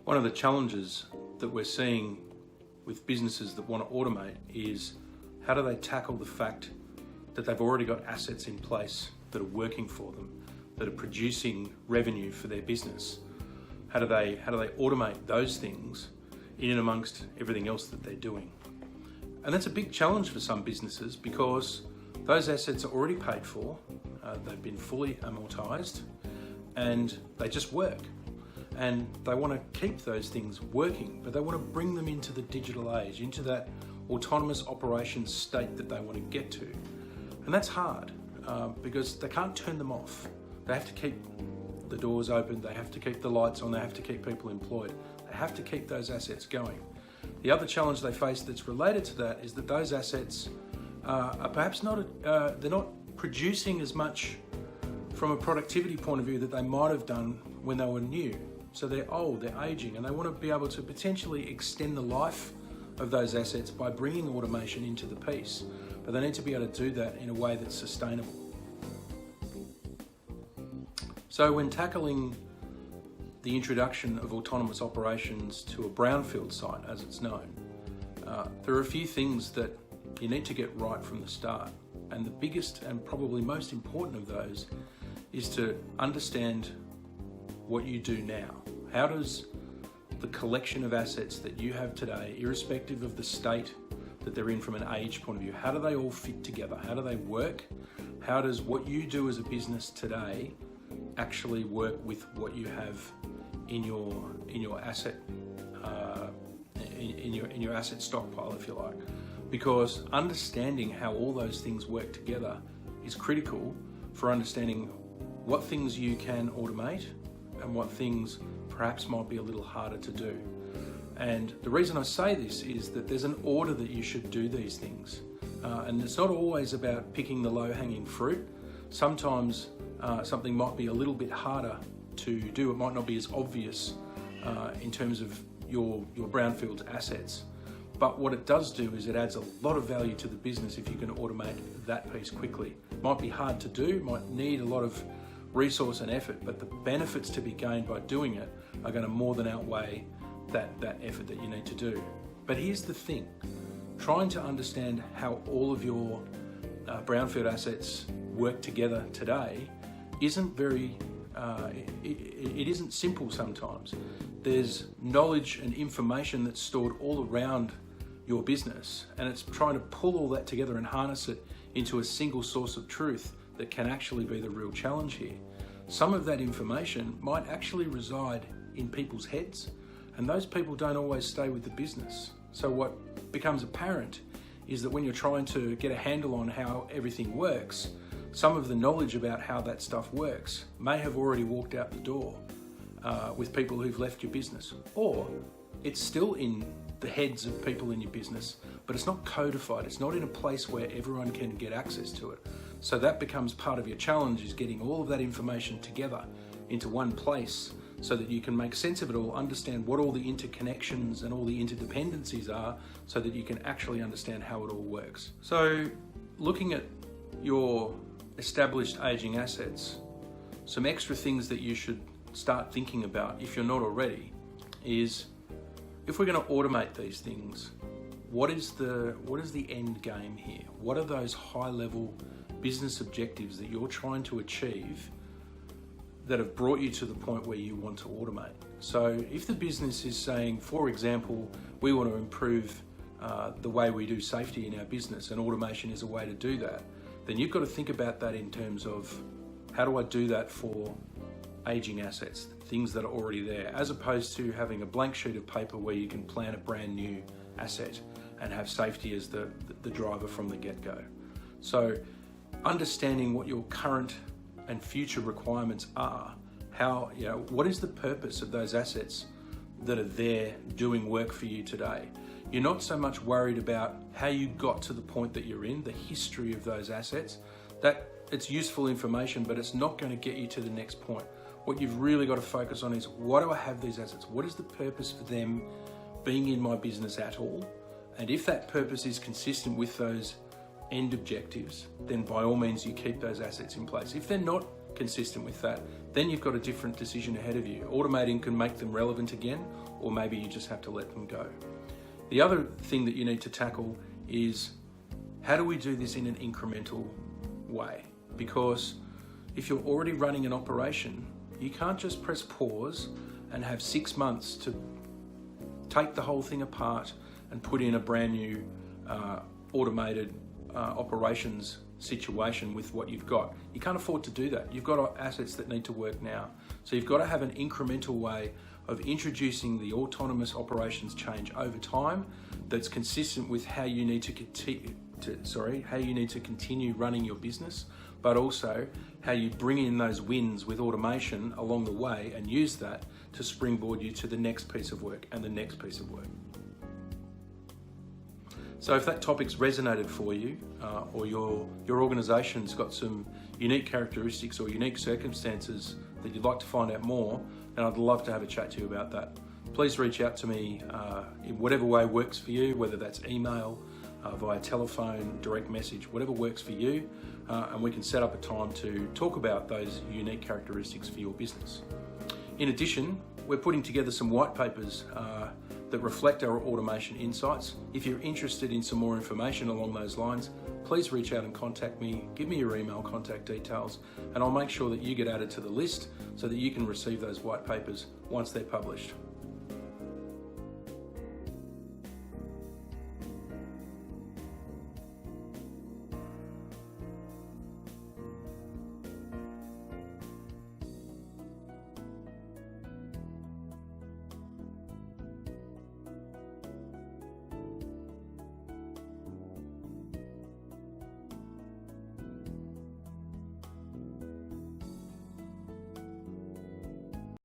One of the challenges that we're seeing with businesses that want to automate is how do they tackle the fact that they've already got assets in place that are working for them, that are producing revenue for their business. How do they automate those things in and amongst everything else that they're doing? And that's a big challenge for some businesses because those assets are already paid for, they've been fully amortized, and they just work. And they want to keep those things working, but they want to bring them into the digital age, into that autonomous operations state that they want to get to. And that's hard because they can't turn them off. They have to keep the doors open, they have to keep the lights on, they have to keep people employed. They have to keep those assets going. The other challenge they face that's related to that is that those assets are perhaps they're not producing as much from a productivity point of view that they might have done when they were new. So they're old, they're aging, and they want to be able to potentially extend the life of those assets by bringing automation into the piece. But they need to be able to do that in a way that's sustainable. So when tackling the introduction of autonomous operations to a brownfield site, as it's known, there are a few things that you need to get right from the start. And the biggest and probably most important of those is to understand what you do now. How does the collection of assets that you have today, irrespective of the state that they're in from an age point of view, how do they all fit together? How do they work? How does what you do as a business today actually work with what you have in your asset in your asset stockpile, if you like? Because understanding how all those things work together is critical for understanding what things you can automate and what things perhaps might be a little harder to do. And the reason I say this is that there's an order that you should do these things. And it's not always about picking the low-hanging fruit. Sometimes something might be a little bit harder to do. It might not be as obvious in terms of your brownfield assets. But what it does do is it adds a lot of value to the business if you can automate that piece quickly. It might be hard to do, might need a lot of resource and effort, but the benefits to be gained by doing it are going to more than outweigh that effort that you need to do. But here's the thing, trying to understand how all of your brownfield assets work together today isn't very, it isn't simple sometimes. There's knowledge and information that's stored all around your business, and it's trying to pull all that together and harness it into a single source of truth that can actually be the real challenge here. Some of that information might actually reside in people's heads, and those people don't always stay with the business. So what becomes apparent is that when you're trying to get a handle on how everything works, some of the knowledge about how that stuff works may have already walked out the door with people who've left your business, or it's still in the heads of people in your business, but it's not codified. It's not in a place where everyone can get access to it. So that becomes part of your challenge, is getting all of that information together into one place so that you can make sense of it all, understand what all the interconnections and all the interdependencies are, so that you can actually understand how it all works. So looking at your established aging assets, some extra things that you should start thinking about, if you're not already, is if we're going to automate these things, what is the end game here? What are those high-level business objectives that you're trying to achieve that have brought you to the point where you want to automate? So if the business is saying, for example, we want to improve the way we do safety in our business, and automation is a way to do that, then you've got to think about that in terms of, how do I do that for aging assets, things that are already there, as opposed to having a blank sheet of paper where you can plan a brand new asset and have safety as the driver from the get-go. So understanding what your current and future requirements are, what is the purpose of those assets that are there doing work for you today? You're not so much worried about how you got to the point that you're in, the history of those assets. That it's useful information, but it's not going to get you to the next point. What you've really got to focus on is, why do I have these assets? What is the purpose for them being in my business at all? And if that purpose is consistent with those end objectives, then by all means you keep those assets in place. If they're not consistent with that, then you've got a different decision ahead of you. Automating can make them relevant again, or maybe you just have to let them go. The other thing that you need to tackle is, how do we do this in an incremental way? Because if you're already running an operation, you can't just press pause and have 6 months to take the whole thing apart and put in a brand new automated operations situation with what you've got. You can't afford to do that. You've got assets that need to work now. So you've got to have an incremental way of introducing the autonomous operations change over time that's consistent with how you need to continue running your business, but also how you bring in those wins with automation along the way and use that to springboard you to the next piece of work and the next piece of work. So if that topic's resonated for you, or your organisation's got some unique characteristics or unique circumstances that you'd like to find out more, then I'd love to have a chat to you about that. Please reach out to me in whatever way works for you, whether that's email, via telephone, direct message, whatever works for you, and we can set up a time to talk about those unique characteristics for your business. In addition, we're putting together some white papers that reflect our automation insights. If you're interested in some more information along those lines, please reach out and contact me, give me your email contact details, and I'll make sure that you get added to the list so that you can receive those white papers once they're published.